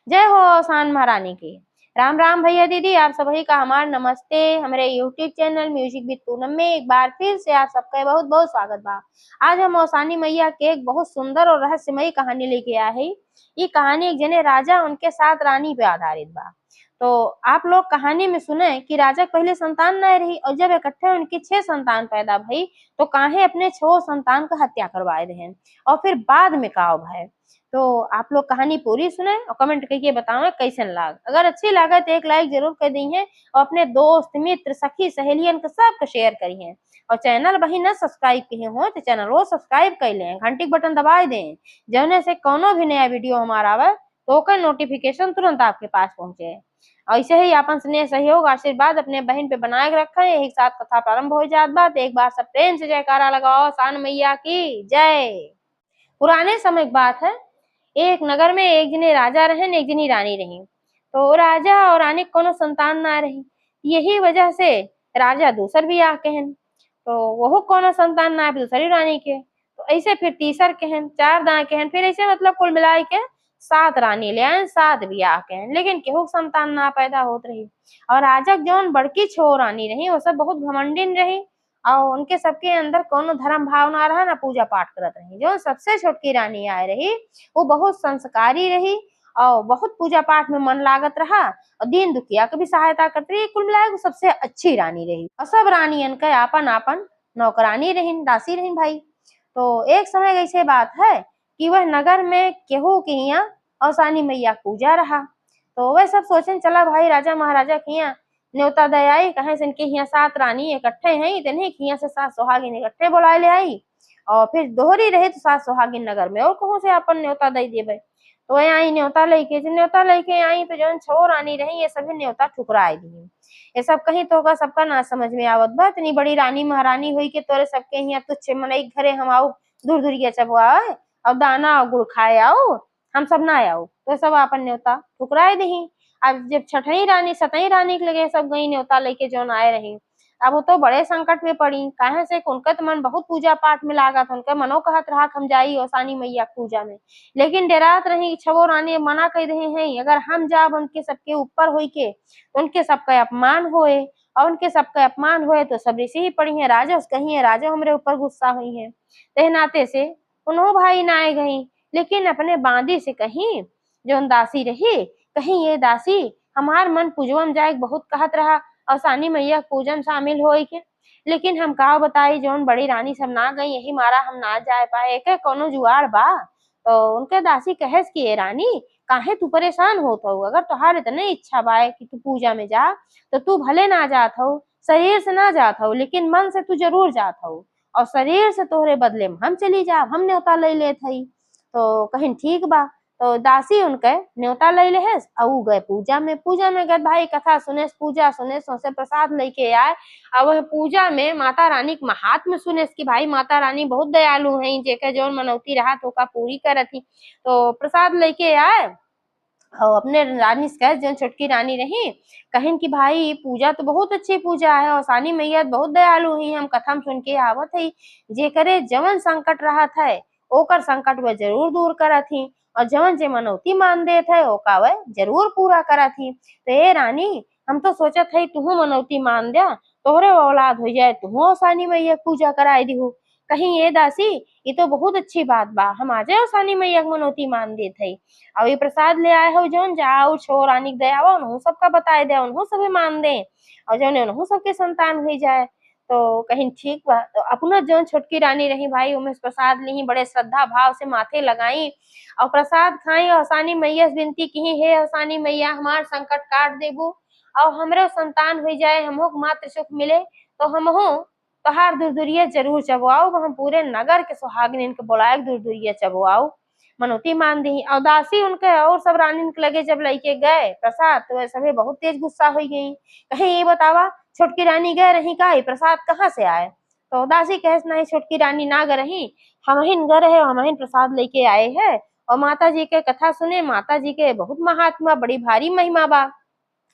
जय हो अवसान महारानी की। राम राम भैया दीदी, आप सभी का हमार नमस्ते। हमारे YouTube channel music with Poonam में एक बार फिर से आप सबका बहुत बहुत स्वागत बा। आज हम औसानी मैया के एक बहुत सुंदर और रहस्यमयी कहानी लेके आए हैं। ये कहानी एक जने राजा उनके साथ रानी पे आधारित बा। तो आप लोग कहानी में सुने कि राजा पहले संतान नहीं रही और जब इकट्ठे उनकी 6 संतान पैदा भई तो काहे अपने 6 संतान का हत्या करवाए रहे और फिर बाद में काव भय। तो आप लोग कहानी पूरी सुने और कमेंट करके बताओ कैसन लाग। अगर अच्छी लागे तो एक लाइक जरूर कर दी है और अपने दोस्त मित्र सखी सहेलियन के सबको शेयर करी है। और चैनल वही न सब्सक्राइब किए हो तो चैनल वो सब्सक्राइब कर लें, घंटी बटन दबा दें, जौने से कोनो भी नया वीडियो हमारा आवे तो ओकर नोटिफिकेशन तुरंत आपके पास पहुंचे। ऐसे ही अपन स्नेह सहयोग आशीर्वाद अपने बहन पे बनाए रखे। यही साथ कथा प्रारंभ हो जात बात। एक बार सब प्रेम से जयकारा लगाओ, सान मैया की जय। पुराने समय की बात है, एक नगर में एक जने राजा रहे एक जनी रानी रही। तो राजा और रानी को कोनो संतान ना रही। यही वजह से राजा दूसर भी आ कहन तो वह कोनो संतान ना दूसरी रानी के। तो ऐसे फिर तीसर कहन, चार दाए कहन, फिर ऐसे मतलब कुल मिला के 7 रानी ले आए, 7 बियाह कहन, लेकिन केहू संतान ना पैदा होत रही। और राजा जौन बड़की छो रानी रही वो सब बहुत घमंडिन रही और उनके सबके अंदर कोनो धर्म भाव ना रहा, ना पूजा पाठ करत रही। जो सबसे छोटकी रानी आए रही वो बहुत संस्कारी रही और बहुत पूजा पाठ में मन लागत रहा और दीन दुखिया की भी सहायता करती रही। कुल मिलाकर वो सबसे अच्छी रानी रही और सब रानियन के आपन आपन नौकरानी रही, दासी रही भाई। तो एक समय ऐसे बात है कि वह नगर में केहू के यहाँ औसानी मैया पूजा रहा। तो वह सब सोचन चला भाई राजा महाराजा के यहाँ न्योता दे आई, कहे से इनके यहाँ 7 रानी इकट्ठे हैं, इतने के यहाँ से 7 सुहागिन इकट्ठे बुलाए ले आई और फिर दोहरी रहे तो 7 सुहागिन नगर में और कहूँ से अपन न्योता दे देवे। तो वह आई न्योता लेके आई तो जौन 6 रानी रही ये सभी न्योता ठुकराए दी। ये सब कहीं तो होगा सबका ना समझ में आवत बा, इतनी बड़ी रानी महारानी हुई के तोरे सबके यहाँ तुच्छ मनई घरे हम आओ दूर दूरिया चबुआ और दाना और गुड़ खाए आओ, हम सब ना आओ। तो सब अपन न्योता ठुकराए दी। अब जब छठई रानी 7वीं रानी के लगे सब गई न्योता लेके जौन आए रही। अब वो तो बड़े संकट में पड़ी, काहे से उनका तो मन बहुत पूजा पाठ में लागत, उनका मनो कहत रहा हम जाई औसानी मैया पूजा में, लेकिन डरात रही छवो रानी मना कर रहे हैं अगर हम जाब उनके सबके ऊपर होई के उनके सबका अपमान होए और उनके सबका अपमान होए तो सब ऋषि ही पड़ी है राजा कहीं है राजा हमरे ऊपर गुस्सा हुई है। ते नाते से उन्हों भाई ना आए गई, लेकिन अपने बांदी से कहीं जो दासी रही कहीं ये दासी हमार मन पूजवन जाए बहुत कहत रहा औसानी मैया पूजन शामिल हो के, लेकिन हम का बताई जौन बड़ी रानी सब ना गई यही मारा हम ना जा पाए के कोनो जुआड़ बा। तो उनके दासी कहेस कि ए रानी काहे तू परेशान होत हो, अगर तुहार इतने इच्छा बा कि तू पूजा में जा तो तू भले ना जात हो, शरीर से ना जात हो लेकिन मन से तू जरूर जात हो और शरीर से तोहरे बदले में हम चली जा, हम न्योता ले लेत हई। तो कहीं ठीक बा। तो दासी उनके न्योता ले ले है और गए पूजा में गए भाई कथा सुने पूजा सुने सौसे प्रसाद लेके आए। अब वह पूजा में माता रानी के महात्म सुने कि भाई माता रानी बहुत दयालु हैं, जेके जौन मनौती रहा तो का पूरी करत थी। तो प्रसाद लेके आए और अपने रानी से कहे जो छोटकी रानी रही कहिन कि भाई पूजा तो बहुत अच्छी पूजा है और सानी मैया बहुत दयालु ही, हम कथम सुन के आवत है जे करे जवन संकट रहा था ओकर संकट वह जरूर दूर करत थी और जवन जे मनौती मान देत है ओका वह जरूर पूरा करत थी। तो ए रानी हम तो सोचत है तुहू मनौती मान दिया तोहरे औलाद हो जाए तुहू सानी मैया पूजा कराए दिहू। कहीं ये दासी ये तो बहुत अच्छी बात बा, हम आ जाए सानी मैया मनौती मान देत है और ये प्रसाद ले आए हो जौन जाओ छो रानी के दया उन्हों सबका बताए दे उन्हों सभी मान दे और जौन उन्हों सबके संतान हो जाए। तो कहीं ठीक बा। तो अपना जौन छोटकी रानी रही भाई उमें प्रसाद ली बड़े श्रद्धा भाव से माथे लगाई और प्रसाद खाई और हसानी मैया से विनती की हे हसानी मैया हमार संकट काट देबू और हमरे संतान हो जाए हमो मात्र सुख मिले तो हमहो तोहार दूर-दूरिया जरूर चबुआऊ, हम पूरे नगर के सुहागिन के बुलाए दूर-दूरिया चबुआऊ मनौती मान दी। और दासी उनके और सब रानी के लगे जब लेके गए प्रसाद तो वह सभी बहुत तेज गुस्सा हो गई। कहीं ये बतावा छोटकी रानी गए रही का प्रसाद कहाँ से आए। तो दासी कहे नहीं छोटकी रानी ना गए रही, हम ही गए रहे हम ही प्रसाद लेके आए हैं और माता जी के कथा सुने, माता जी के बहुत महात्मा बड़ी भारी महिमा बा,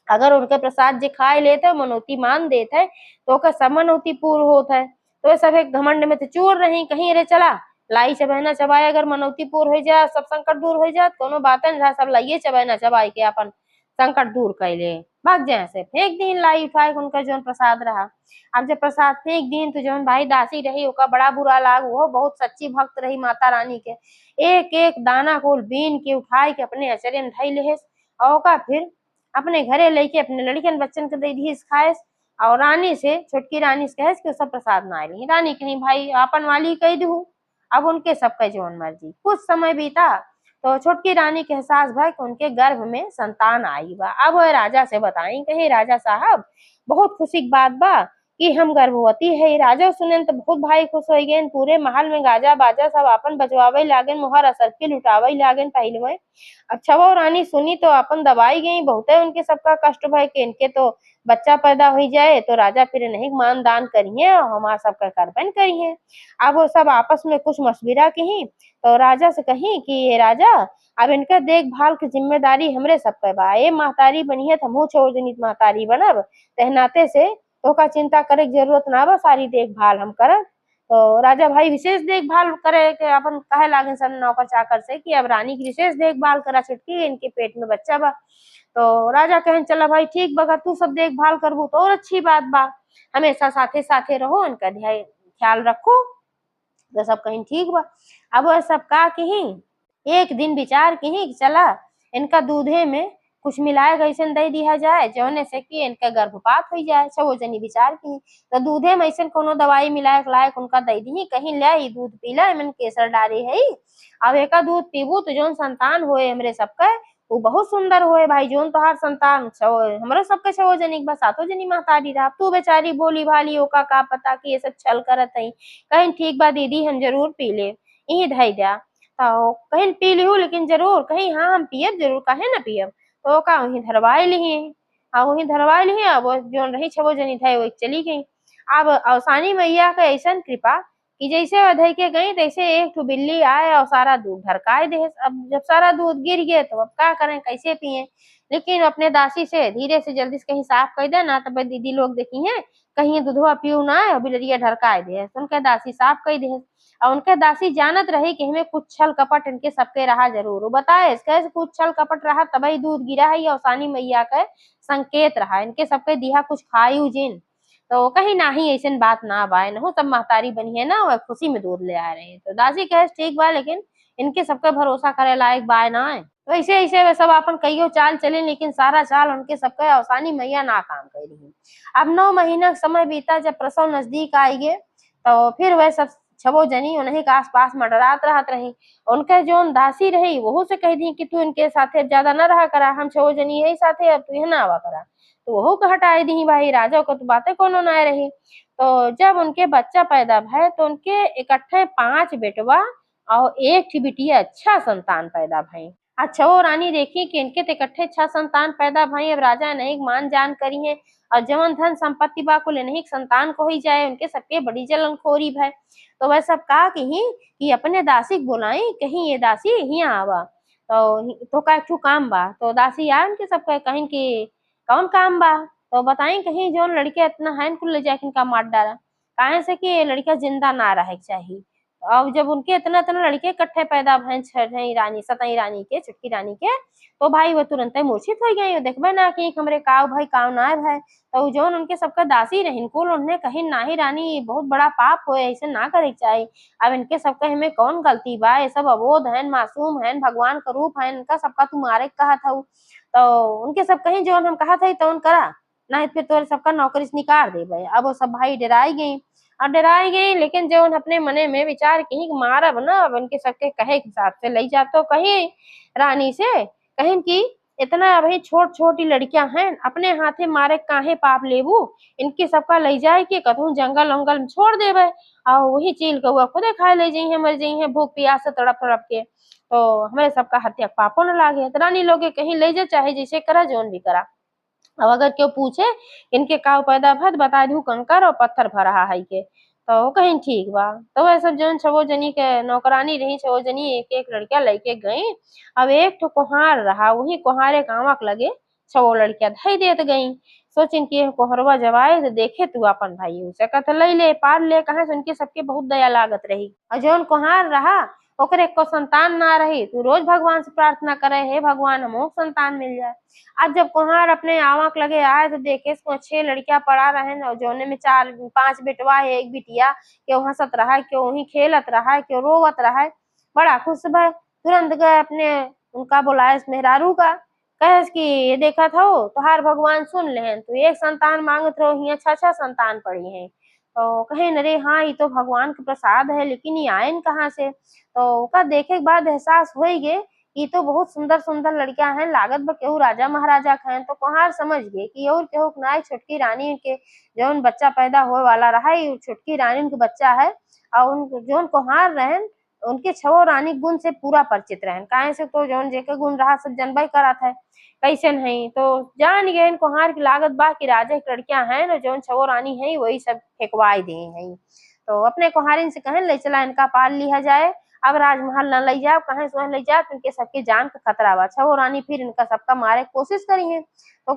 अगर उनके प्रसाद जे खाए लेते मनौती मान देते तो ओकर सब मनौती पूर्ण होत है। तो सब एक घमंड में तो चूर रही कहीं रे चला लाई चबाए ना चबाए अगर मनौती पूर हो जाए, सब संकट दूर हो जाए, कोनो बात नहीं रहा, सब लाइए चबाए ना चबाए के अपन संकट दूर कैले भाग जाए से फेंक दीन लाई उठाए उनका जौन प्रसाद रहा। अब जब प्रसाद फेंक दीन तो जौन भाई दासी रही ओका बड़ा बुरा लाग, वो बहुत सच्ची भक्त रही माता रानी के, एक एक दाना को बीन के उठाए के अपने अचरे में धई ले और ओका फिर अपने घरे लेके अपने लड़कियन बच्चन के दे दी खाए। और रानी से छोटकी रानी से कहे कि सब प्रसाद ना आए, रानी कहीं भाई आपन वाली कह दू, अब उनके सबका जौन मर्जी। कुछ समय बीता तो छोटकी रानी के एहसास भा कि उनके गर्भ में संतान आई बा। अब वह राजा से बताई, कहे राजा साहब बहुत खुशी की बात बा कि हम गर्भवती है। राजा सुने तो बहुत भाई खुश हो गए, पूरे महल में गाजा बाजा सब अपन बजवावे लागन, मोहर असरफी लुटावे लागन पहले में। अच्छा वो रानी सुनी तो अपन दबाई गई, बहुत है उनके सबका कष्ट भय के इनके तो बच्चा पैदा हो जाए तो राजा फिर नहीं मान दान करिए और हमारा सबका कर्बन करिए। अब वो सब आपस में कुछ मशविरा कही तो राजा से कही कि ये राजा अब इनका देखभाल की जिम्मेदारी हमरे सब पे बा, ये महतारी बनिए तो हमहू छोजनित महतारी बनब, तहनाते से तो का चिंता करे की जरूरत ना बा, सारी देखभाल हम करब। तो राजा भाई विशेष देखभाल करे के अपन कहे लागे सन नौकर चाकर से कि अब रानी की विशेष देखभाल करा छुटकी, इनके पेट में बच्चा बा। तो राजा कहें चला भाई ठीक बा, तू सब देखभाल करबू तो और अच्छी बात बा, हमेशा साथे साथे रहो, इनका ख्याल रखो। तो सब कहीं ठीक बा। अब वह सब का कही एक दिन विचार कही चला इनका दूधे में कुछ मिलाए ऐसा दे दिया जाए जौने से कि इनका गर्भपात हो जाए। अच्छा वो जनी विचार की तो दूधे में ऐसा कोनो दवाई मिलाए लायक उनका दे दी, कहीं ले दूध पीला इमन केसर डारे है, अब एका दूध पीबू तो जौन संतान होए हमरे सबका वो बहुत सुंदर होए भाई, जोन तोहार संतान हमरे सबके छो जनी बस सातो जनी महतारी रहा। तू बेचारी बोली भाली ओका का पता कि ये सब छल करत है। कहीं ठीक बा दीदी हम जरूर पी ले, यही धई दिया तो कहीं पी लिहू लेकिन जरूर, कहीं हाँ हम पियब जरूर, काहे ना पियब। तो का वहीं धरवाए ली, हाँ वहीं धरवाए ली। अब जोन रही छो जनी थे वो चली गई। अब अवसानी मैया का ऐसा कृपा कि जैसे वधई के गई तैसे एक ठो बिल्ली आए और सारा दूध ढरकाए दे। अब जब सारा दूध गिर गया तो अब क्या करें कैसे पिए, लेकिन अपने दासी से धीरे से जल्दी से कहीं साफ कर दे ना तब दीदी लोग देखी है कहीं दूधवा पीऊ ना है बिलरिया ढरकाए दे, तो उनके दासी साफ कर दे। और उनके दासी जानत रही कि हमें कुछ छल कपट इनके सबके रहा जरूर, वो बताए कैसे कुछ छल कपट रहा तभी दूध गिरा है, और सानी मैया का संकेत रहा इनके सबके दिया कुछ खाई जिन। तो कहीं नाही ऐसा बात ना बा, न सब महतारी बनी है ना वह खुशी में दूध ले आ रहे हैं। तो दासी कहे ठीक बा लेकिन इनके सबका भरोसा करे लायक बा ना है। तो ऐसे ऐसे वे सब अपन कईयो चाल चले लेकिन सारा चाल उनके सबका अवसानी मैया ना काम कर रही। अब 9 महीना समय बीता, जब प्रसव नजदीक आई गए तो फिर वह सब छबो जनी उन्हीं के आस पास मंडरात रहत रही। उनके जोन दासी रही वहू से कह दी कि तू इनके साथे ज्यादा न रहा करा, हम छो जनी यही साथे अब तू ना आवा करा। तो वहू को हटाई दी भाई, राजा को तो बातें कोनो ना रही। तो जब उनके बच्चा पैदा भय तो उनके इकट्ठे 5 बेटवा और एक थी बिटिया अच्छा संतान पैदा भई। अच्छा वो रानी देखी कि इनके तो इकट्ठे अच्छा संतान पैदा भई, अब राजा नहीं मान जान करी है और जवन धन संपत्ति बा को नहीं संतान को ही जाए, उनके सबके बड़ी जलनखोरी भय। तो वह सब कहा कि अपने दासी को बुलाई, कहीं ये दासी यहाँ आवा तो का एक काम बा। तो दासी आए उनके सब कहीं कि कौन काम बा। तो बताई कहीं जो लड़के इतना है कुल ले जाके इनका मार डाला, काहे से कि ये लड़का जिंदा ना रहे चाहिए। अब जब उनके इतना इतना लड़के इकट्ठे पैदा भय छठी रानी सतई रानी के छुटकी रानी के, तो भाई वो तुरंत मूर्छित हो गई, देखबे ना कि हमरे काव भाई काव ना है। तो जौन उनके सबका दासी रही कुल उन्हें कहीं नाही रानी बहुत बड़ा पाप होए, ऐसे ना करे चाहिए। अब इनके सबका हमें कौन गलती बा, ये सब अबोध है मासूम है भगवान का रूप है, इनका सबका तू मारे कहा था। तो उनके सब कहीं जो हम कहा था तो करा नहीं फिर तो सबका नौकरी से निकाल दे। अब वो सब भाई डराई गई और डराई गई, लेकिन जो अपने मने में विचार की मारब ना अब इनके सबके कहे के हिसाब से ले जा। तो कहीं रानी से कहीं की इतना भाई छोट छोटी लड़कियां हैं अपने हाथे मारे काहे पाप लेबू, इनके सबका ले जाए कि कतहू जंगल वंगल में छोड़ देवे और वही चील कौआ खुदे खाए ले जाई है मर जाई है भूख प्यास से तड़प तड़प के। तो हमारे सबका हत्या पापो न लागे, तो रानी लोग कहीं ले जा चाहे जैसे करा जोन भी करा। अब अगर क्यों पूछे इनके काव पैदा भत बता दू कंकर और पत्थर भरा है के, तो कहीं ठीक बा। तो वह सब जन छो जनी के नौकरानी रही छो जनी एक एक लड़किया लेके गई। अब एक तो कुहार रहा वही कुहारे कामक लगे छवो लड़किया धई देत गई। सोचिन कि कोहरवा जब आए तो देखे तू अपन भाई से कहत लई ले पार ले, कहा से उनके सबके बहुत दया लागत रही। और जौन कोहार रहा ओकरे को संतान ना रही, तू रोज भगवान से प्रार्थना करे, हे भगवान हमको संतान मिल जाए। आज जब कुम्हार अपने आवाक लगे आए तो देखे इसको 6 लड़कियां पड़ा रहे और जोने में 4-5 बेटवा है, एक बिटिया, क्यों हंसत रहा है, क्यों वही खेलत रहा है, क्यों रोवत रहा है। बड़ा खुश भय, तुरंत गए अपने उनका बुलाए मेहरारू का, कहे कि ये देखा था तुहार भगवान सुन ले, तो एक संतान मांगत रहो, हियां 6 संतान पड़ी है। तो कहे अरे हाँ ये तो भगवान का प्रसाद है, लेकिन ये आयन कहाँ से। तो का देखे के बाद एहसास हो गए ये तो बहुत सुंदर सुंदर लड़कियां हैं, लागत बा केहू राजा महाराजा का हैं। तो कुम्हार समझ गए कि और केहू के ना छोटकी रानी के जौन बच्चा पैदा होए वाला रहा है छोटकी रानी के बच्चा है। और उन जौन कुम्हार रहन उनके छवो रानी गुण से पूरा परिचित रहन, काहे से तो जौन जेके गुण रहा सब जनबई करत है कैसन है। तो जान गए कुम्हार की लागत बा कि राजा की लड़कियां हैं न जौन छवो रानी है वही सब फेंकवाई दे है। तो अपने कुम्हारिन से कहन ले चला इनका पाल लिया जाए, अब राजमहल न लई जाओ, कहे से लई जाओ इनके सबके जान का खतरा बा। छवो रानी फिर इनका सबका मारे कोशिश करी है। तो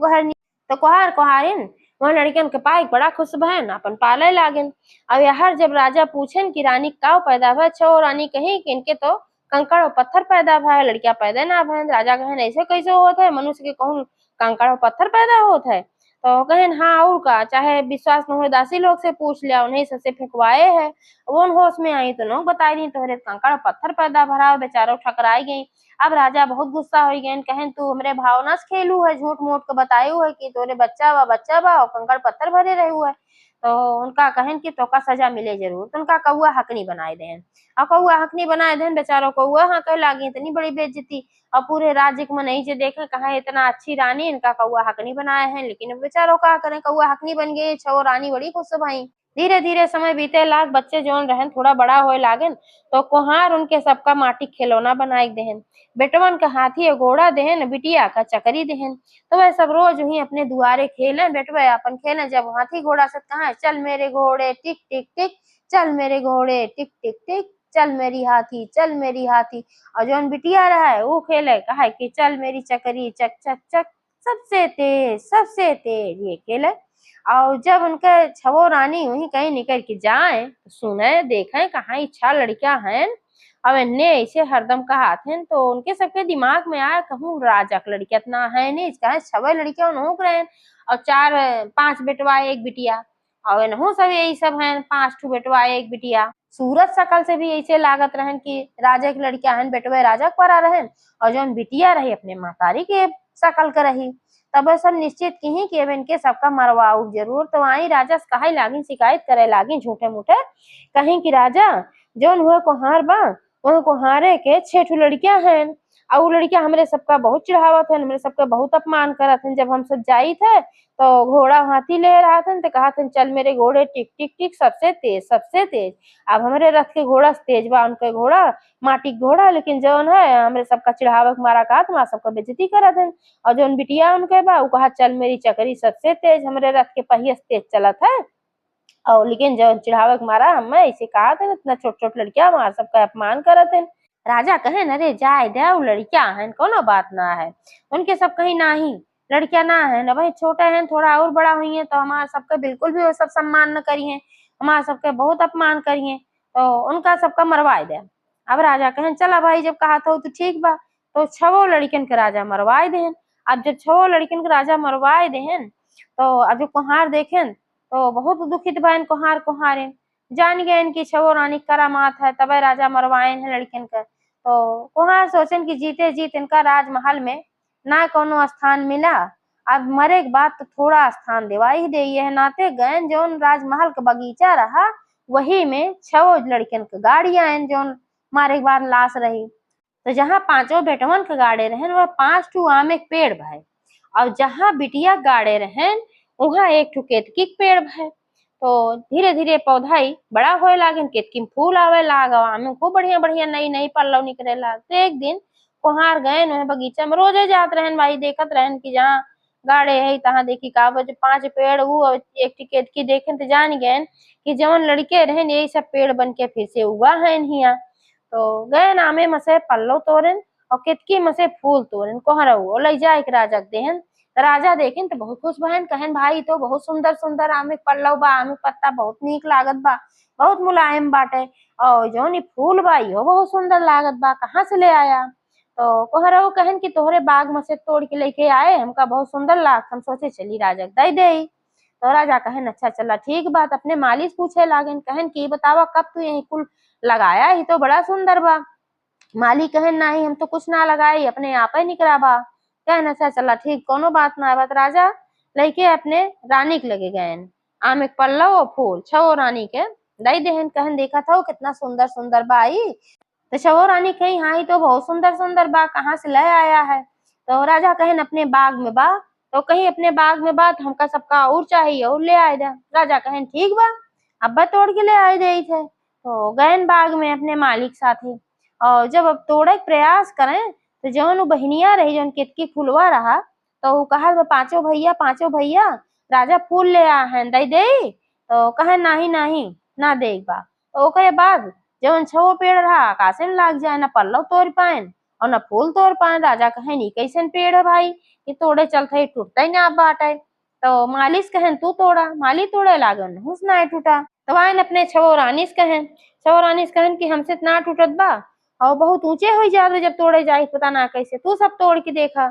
कुहार कुहारिन वह लड़कियन के पाई बड़ा खुश भयन अपन पाले लागन। अब यार जब राजा पूछन कि रानी का पैदा भय, छवो रानी कही कि इनके तो कंकड़ और पत्थर पैदा भय, लड़कियां पैदा ना भयन। राजा कहन ऐसे कैसे होत है, मनुष्य के कहूं कंकड़ और पत्थर पैदा होत है। तो कहन हाँ और का, चाहे विश्वास न हो दासी लोग से पूछ लिया, उन्हें सबसे फेंकवाए है। वो होश में आई तो न बताई दी, तोहरे कंकड़ पत्थर पैदा भरा बेचारो ठकराई गई। अब राजा बहुत गुस्सा हो गए, कहन तू हमरे भावना से खेलू है, झूठ मूठ के बतायू है कि तोरे बच्चा बा और कंकड़ पत्थर भरे रहू है। तो उनका कहन कि तोका सजा मिले जरूर। तो उनका कौआ हकनी बनाए देन, और कौआ हकनी बनाए देन, बेचारो कौआ हाँ कह लागी इतनी बड़ी बेइज्जती। और पूरे राज्य को नहीं जे देखे कहा इतना अच्छी रानी इनका कौआ हकनी बनाए हैं, लेकिन बेचारो का करें कौआ हकनी बन गए। छो रानी बड़ी खुश भाई। धीरे धीरे समय बीते लाग, बच्चे जौन रहन थोड़ा बड़ा होए लागन। तो कुम्हार उनके सबका माटी खिलौना बनाए देहन, बेटवन का हाथी घोड़ा देहन, बिटिया का चकरी देहन। तो वह सब रोज ही अपने दुआरे खेले, बेटवे अपन खेले। जब हाथी घोड़ा से कहा चल मेरे घोड़े टिक टिक टिक, चल मेरे घोड़े टिक टिक टिक, चल मेरी हाथी चल मेरी हाथी। और जौन बिटिया रहा है वो खेले कहा कि चल मेरी चकरी चक चक चक, सबसे तेज ये खेले। और जब उनके छवो रानी वहीं कहीं निकल के जाए तो सुने देखे कहाँ इच्छा लड़कियां हैं। अब इन्हें ऐसे हरदम कहा थे तो उनके सबके दिमाग में आया कहूँ राजा की लड़कियां इतना है नहीं, कहे 6 लड़कियां नोक रहे और 4-5 बेटवा एक बिटिया। और इनहू सब यही सब हैं 5 ठो बेटवा एक बिटिया। सूरत शकल से भी ऐसे लागत रहन कि राजा की लड़कियां हैं, बेटवे राजा परा रहन और जौन बिटिया रही अपने महतारी के शकल का रही। तब सब निश्चित की कि अब इनके सबका मरवाऊ जरूर। तो आई राजा से कहे लागी शिकायत करे लागी झूठे मूठे, कहीं कि राजा जौन हुए कुम्हार बा वह कुम्हारे के 6 ठो लड़कियां हैं, और वो लड़कियां हमरे सबका बहुत चिढ़ावत है, हमरे सबका बहुत अपमान करत हैं। जब हम सब जाई थे तो घोड़ा हाथी ले रहा था तो कहा था चल मेरे घोड़े टिक टिक टिक सबसे तेज सबसे तेज। अब हमारे रथ के घोड़ा तेज बा, उनके घोड़ा माटी घोड़ा, लेकिन जौन है हमरे सबका चिढ़ावक मारा का तुम्हारा सबका बेइज्जती करत है। और जौन बिटिया उनके बा वो कहा चल मेरी चकरी सबसे तेज, हमरे रथ के पहिया तेज चलत है। और लेकिन जब चिढ़ावे के मारा हमें ऐसे कहा था इतना छोट छोट लड़कियां हमारा सबका अपमान करत है। राजा कहे अरे जाए दे वो लड़कियां हैं कोनो बात ना है, उनके सब कहीं ना ही लड़कियां ना है न भाई, छोटे हैं थोड़ा और बड़ा हुई है तो हमारा सबका बिल्कुल भी वो सब सम्मान न करिए, हमारा सबके बहुत अपमान करिए, तो उनका सबका मरवाए दे। अब राजा कहे चला भाई जब कहा था तो ठीक बा। तो 6 लड़कियन के राजा मरवाए देहन। अब जब 6 लड़कियन के राजा मरवाए देहन तो अब जो कुम्हार देखेन तो बहुत दुखित भयन कुम्हार कुम्हारिन, जान गए इनकी 6 रानी करामात है तबे राजा मरवाए हैं लड़कियन के। तो कुम्हार सोचन कि जीते जीत इनका राजमहल में ना कोनो स्थान मिला, अब मरे के बाद तो थोड़ा स्थान देवा ही दे है। नाते गए जौन राजमहल का बगीचा रहा वही में 6 लड़कियन के गाड़ियां हैं जौन मारे के बाद लाश रही। तो जहाँ 5 बेटवन के गाड़े रहन वह 5 ठू आम एक पेड़ भय, और जहाँ बिटिया गाड़े रहन वहाँ 1 ठू केतकी के पेड़ भय। तो धीरे धीरे पौधा ही बड़ा होए लागन, केतकी में फूल आवे लाग, आमे खूब बढ़िया बढ़िया नई नई पल्लव निकले लाग। तो एक दिन कुम्हार गए वह बगीचा में, रोजे जात रहन भाई, देखत रहन कि जहाँ गाड़े है तहाँ देखी का जो 5 पेड़ वो और 1 ठो केतकी देखें तो जान गए कि जवन लड़के रहन यही सब पेड़ बन के फिर से हुआ है हिया। तो गए नामे में से पल्लव तोड़न और केतकी में से फूल तोड़न कोहरऊ ले जाए के राजा देहन तो राजा देखें तो बहुत खुश भयन, कहन भाई तो बहुत सुंदर सुंदर आम के पल्लव बा, आम के पत्ता बहुत नीक लागत बा, बहुत मुलायम बाटे, और जौन इ फूल बा इहो बहुत सुंदर लागत बा, कहाँ से ले आया? तो कोहरऊ कहन कि तोहरे बाग में से तोड़ के लेके आए, हमका बहुत सुंदर लागत, हम सोचे चली राजा दे दे। तो राजा कहन अच्छा चला ठीक बात, अपने माली से पूछे लागन, कहन कि बतावा कब तू यही कुल लगाया, ही तो बड़ा सुंदर बा। माली कहन नहीं हम तो कुछ ना लगाई, अपने आप ही निकला बा। कहन अच्छा चला ठीक कोनो बात ना बात। राजा लइके अपने रानी के लगे गए, आम एक पल्लव और फूल छो रानी के दई देहन, कहन देखा था कितना सुंदर सुंदर बाई। तो छो रानी कही हाँ ही तो बहुत सुंदर सुंदर बा, कहाँ से ले आया है? तो राजा कहन अपने बाग में बा। तो कहीं अपने बाग में बा तो हमका सबका और चाहिए और ले आए दे। राजा कहन ठीक बा, अब्बा तोड़ के ले आए दे थे। तो गए बाग में अपने मालिक साथे, और जब अब तोड़े के प्रयास करें तो जौन उ बहनिया रही जौन केतकी फुलवा रहा, तो उ कहल पांचों भैया राजा फूल ले आ हैं दई दे। तो कहे नाही नाही ना देख बा। तो ओकरे बाद जौन छो पेड़ रहा आकाशे में लाग जाए, ना पल्लव तोड़ पाएन और ना फूल तोड़ पाएन। राजा कहे नी कैसन पेड़ है भाई, ये तोड़े चलते ही टूटता ही ना बाटे। तो मालिस कहन तू तोड़ा, माली तोड़े लागन हुस ना टूटा। तो आयन अपने छो रानी से कहन कि हमसे ना टूटत बा, और बहुत ऊंचे हो जाते जब तोड़े जाए पता ना कैसे, तू सब तोड़ के देखा।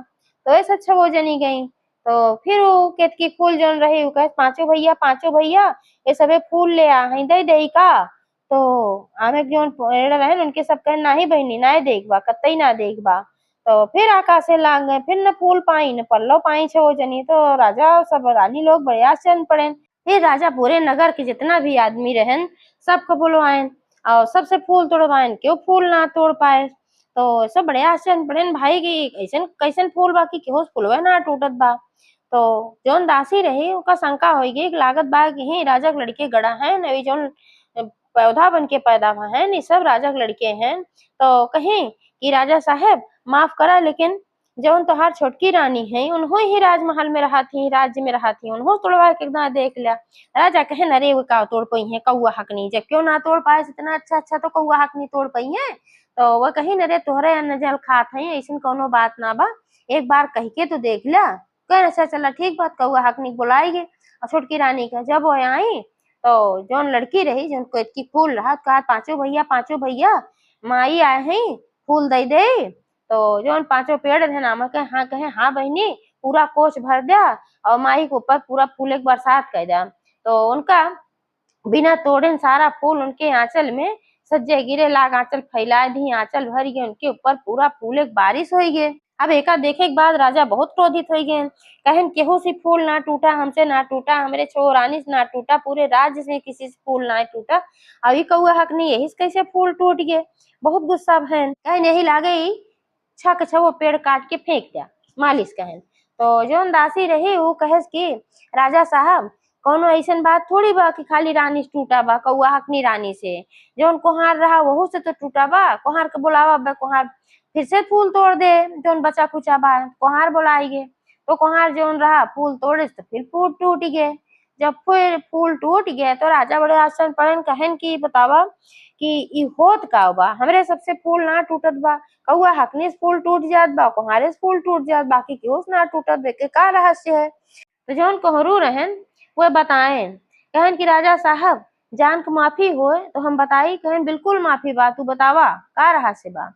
तो ऐसा अच्छा वो जनी गई। तो फिर वो केतकी फूल जौन रही उ कहे पांचों भैया ये सबे फूल ले आ हई दई दई का। तो आमे जौन पेड़ रहे उनके सब कहे नाही बहनी ना देखबा, कतई ना देखबा। तो फिर आकाशे लाग गए, फिर न फूल पाई न पल्लव पाई छे वो जनी। तो राजा और सब रानी लोग बड़े आश्चर्य पड़े। फिर राजा पूरे नगर के जितना भी आदमी रहन सबको बुलवाएन और सबसे फूल तोड़वाएन, क्यों फूल ना तोड़ पाए। तो सब बड़े आश्चर्य पड़े भाई कि ऐसन कैसन फूल बा कि केहू फूलवे ना टूटत बा। तो जौन दासी रही उनका शंका हो गई कि लागत बा कि ही राजा के लड़के गड़ा है न, जौन पौधा बन के पैदा हुआ है ये सब राजा के लड़के हैं। तो कहीं कि राजा साहब माफ करा, लेकिन जौन तोहार छोटकी रानी है उन्हों ही राजमहल में रहा थी, राज्य में रहा थी, उन्हों तोड़वा के एकदम देख लिया। राजा कहे अरे वो का तोड़ पाई है कौआ हकनी, जब क्यों ना तोड़ पाए, इतना अच्छा अच्छा तो कौआ हकनी तोड़ पाई है। तो वो कही अरे तोहरे अन्न जल खात है ऐसी कोनो बात ना बा, एक बार कह के तो देख लिया। कह अच्छा चला ठीक बात, कौआ हकनी बुलाई गे। और छोटकी रानी का जब वो आई तो जौन लड़की रही जौन केतकी फूल रहा कहा पांचों भैया माई आए हैं फूल दे दे। तो जौन पांचों पेड़ रहे नामा कहे हाँ बहनी पूरा कोच भर दिया और माई के ऊपर पूरा फूल एक बरसात कर दिया। तो उनका बिना तोड़े सारा फूल उनके आंचल में सज्जे गिरे लाग, आंचल फैला दी, आंचल भर गए, उनके ऊपर पूरा फूल एक बारिश हो गए। अब एका देखे के बाद राजा बहुत क्रोधित हो गए, कहन केहू से फूल ना टूटा, हमसे ना टूटा, हमरे छो रानी से ना टूटा, पूरे राज्य से किसी से फूल ना टूटा, अभी कौआ हक नहीं यही से कैसे फूल टूट गए। बहुत गुस्सा भैन कहन यही लागे छक छो पेड़ काट के फेंक दिया मालिश कहन। तो जौन दासी रही वो कहे कि राजा साहब कोनो ऐसन बात थोड़ी बा कि खाली रानी से टूटा बा, कौआ हकनी रानी से जौन कोहार रहा वहू से तो टूटा बा, कोहार के बुलावा बा, कोहार फिर से फूल तोड़ दे, जौन बचा खुचा बा कोहार बुलाएंगे। तो कोहार जौन रहा फूल तोड़े तो फिर फूल टूट गए। जब फिर फूल टूट गए तो राजा बड़े आश्चर्य पड़न, कहन की बतावा कि ई होत का बा, हमरे सबसे फूल ना टूटत बा, कौआ हकनी से फूल टूट जात बा, कोहारे से फूल टूट जात, बाकी केहू से ना टूटत बा, के का रहस्य है। तो जौन कोहरू रहन वह बताएं, कहन कि राजा साहब जान के माफी होए तो हम बताई, कहन बिल्कुल माफी बा, तू बतावा का रहस्य बा।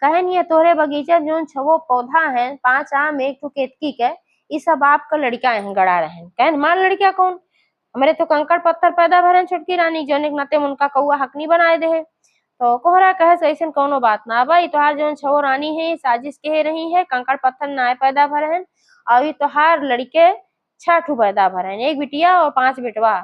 कहन ये तोहरे बगीचा जौन छवो पौधा है 5 आम 1 ठो केतकी के, ई सब आपका लड़का है गड़ा रहन। कहन मान लड़का कौन, हमरे तो कंकड़ पत्थर पैदा भरन छोटकी रानी, जौन एक नाते उनका कौआ हकनी बनाए दे। तो कोहरा कहे ऐसन कोनो बात ना बा, ई तोहार जौन छवो रानी है साजिश कह रही है, कंकड़ पत्थर ना पैदा भरन, और ई तोहार लड़के 6 ठो पैदा भरन, 1 बिटिया और 5 बेटवा।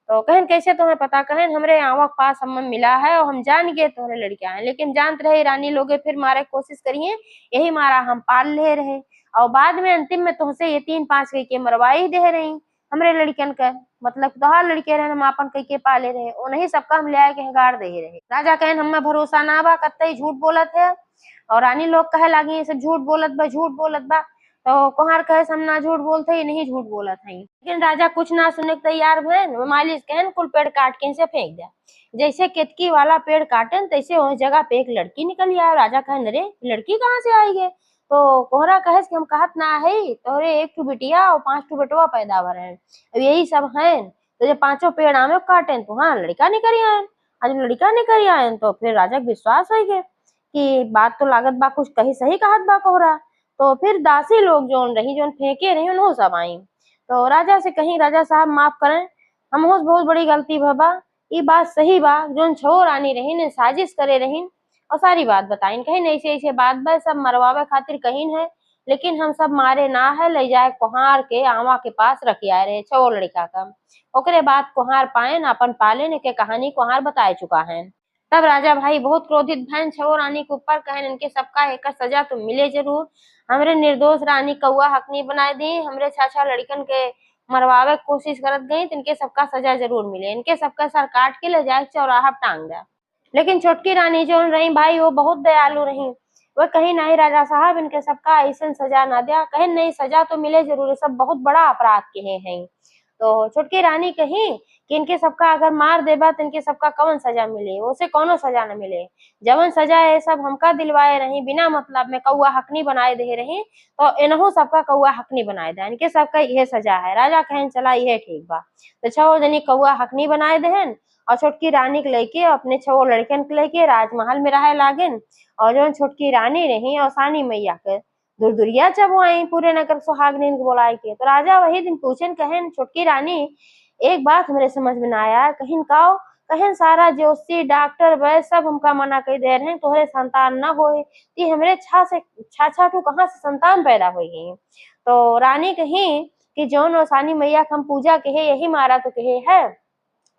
तो कहन कैसे तुम्हें पता, कहन हमरे आँवा के पास हमें मिला है और हम जान गए तुम्हारे लड़कियां हैं, लेकिन जानते रहे रानी लोगे फिर मारे कोशिश करिए, यही मारा हम पाल ले रहे, और बाद में अंतिम में तुमसे ये 3-5 कह के मरवाई दे रही हमरे लड़कियन का, मतलब तोहार लड़के रहे हम अपन कह के पाले रहे, उन्हीं सबका हम ले आए के गाड़ दे रहे। राजा कहन हमें भरोसा ना बा, कतई झूठ बोलत है। और रानी लोग कहे लागी ये सब झूठ बोलत बा। तो कोहार कहे हम ना झूठ बोलते ही नहीं झूठ बोलत है, लेकिन राजा कुछ ना सुने के तैयार भैन, मालिश कहन कुल पेड़ काट के से फेंक दिया। जैसे केतकी वाला पेड़ काटन तैसे उस जगह पे एक लड़की निकल आया। राजा कहन अरे लड़की कहाँ से आई है। तो कोहरा कहे कि हम कहत ना है तोहरे एक ठो बिटिया और 5 ठो बेटवा पैदा भरे अब यही सब है तो ये पांचों पेड़ आमे काटे तो हाँ लड़का नहीं करी आयन आज लड़का नहीं करी आयन तो फिर राजा के विश्वास हो गए कि बात तो लागत बा कुछ कही सही कहत बा कोहरा। तो फिर दासी लोग जोन रही जोन फेंके रही उन्हों सब आई तो राजा से कहीं राजा साहब माफ करें हमहो से बहुत बड़ी गलती भबा ये बात सही बा जोन छो रानी रही ने साजिश करे रही और सारी बात बताई कहीं नहीं ऐसे ऐसे बात बा सब मरवावे खातिर कहीं है लेकिन हम सब मारे ना है ले जाए कुहार के आमा के पास रखी आए रहे छो लड़का का ओकरे बाद कुहार पाए न अपन पाले ने के कहानी कुहार बताए चुका है। तब राजा भाई बहुत क्रोधित भैन छो रानी के ऊपर कहन इनके सबका एक सजा तो मिले जरूर हमरे निर्दोष रानी कौआ हकनी बनाए दी हमरे छाछा लड़कन के मरवावे की कोशिश करत गई तो इनके सबका सजा जरूर मिले इनके सबका सर काट के ले जाए चौराहा टांग दे। लेकिन छोटकी रानी जो रही भाई वो बहुत दयालु रही वह कहीं नहीं राजा साहब इनके सबका ऐसा सजा ना दिया कहीं नहीं सजा तो मिले जरूर सब बहुत बड़ा अपराध के हैं। तो छोटकी रानी कही कि इनके सबका अगर मार देबा तो इनके सबका कौन सजा मिले उसे कोनो सजा न मिले जवन सजा है सब हमका दिलवाए रही बिना मतलब में कौआ हकनी बनाए दे रही तो इनहू सबका कौआ हकनी बनाए दे इनके सबका यह सजा है। राजा कहन चला यह ठीक बा तो छो जनी कौआ हकनी बनाए देहन और छोटकी रानी के लेके अपने छो लड़कन के लेके राजमहल में रहे लागन और जो छोटकी रानी रही और सानी मैया के दुरदुरिया चबुआई पूरे नगर सुहागनीन को बुलाए के तो राजा वही दिन पूछन कहन छोटकी रानी एक बात हमरे समझ में ना आया कहीं काओ कहन सारा जोशी डॉक्टर वैद्य सब हमका मना कर दे रहे तोहरे संतान न होए ती हमरे छा टू कहाँ से संतान पैदा हुई। तो रानी कही कि जौन ओसानी मैया हम पूजा कहे यही मारा तो कहे है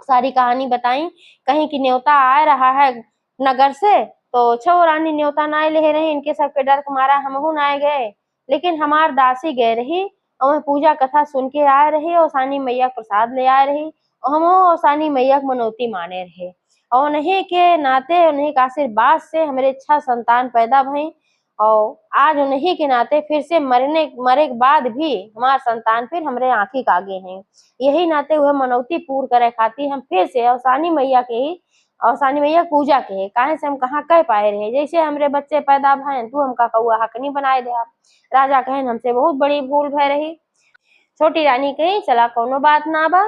सारी कहानी बताई कहीं की न्योता आ रहा है नगर से तो छो रानी न्योता ना ले रही इनके सबके डर के मारा हमहू ना गए लेकिन हमार दासी गए रही और पूजा कथा सुन के आए रही और सानी मैया प्रसाद ले आए रही और हम सानी मैया की मनौती माने रहे और उन्हीं के नाते उन्हीं के आशीर्वाद से हमारे अच्छा संतान पैदा भई और आज उन्हीं के नाते फिर से मरे के बाद भी हमार संतान फिर हमरे आंखी के आगे हैं यही नाते हुए मनौती पूर्ण करे खातिर हम फिर से अवसानी मैया के ही अवसानी मैया पूजा के है काहे से हम कहाँ कह पाए रहे जैसे हमरे बच्चे पैदा भय तू हमका कौआ हकनी बनाए दे राजा कहन हमसे बहुत बड़ी भूल भय रही। छोटी रानी कही चला कोनो बात ना बा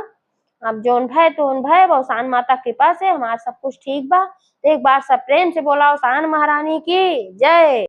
अब जोन भय तो उन भय अवसान माता कृपा से हमारा सब कुछ ठीक बा तो एक बार सब प्रेम से बोला अवसान महारानी की जय।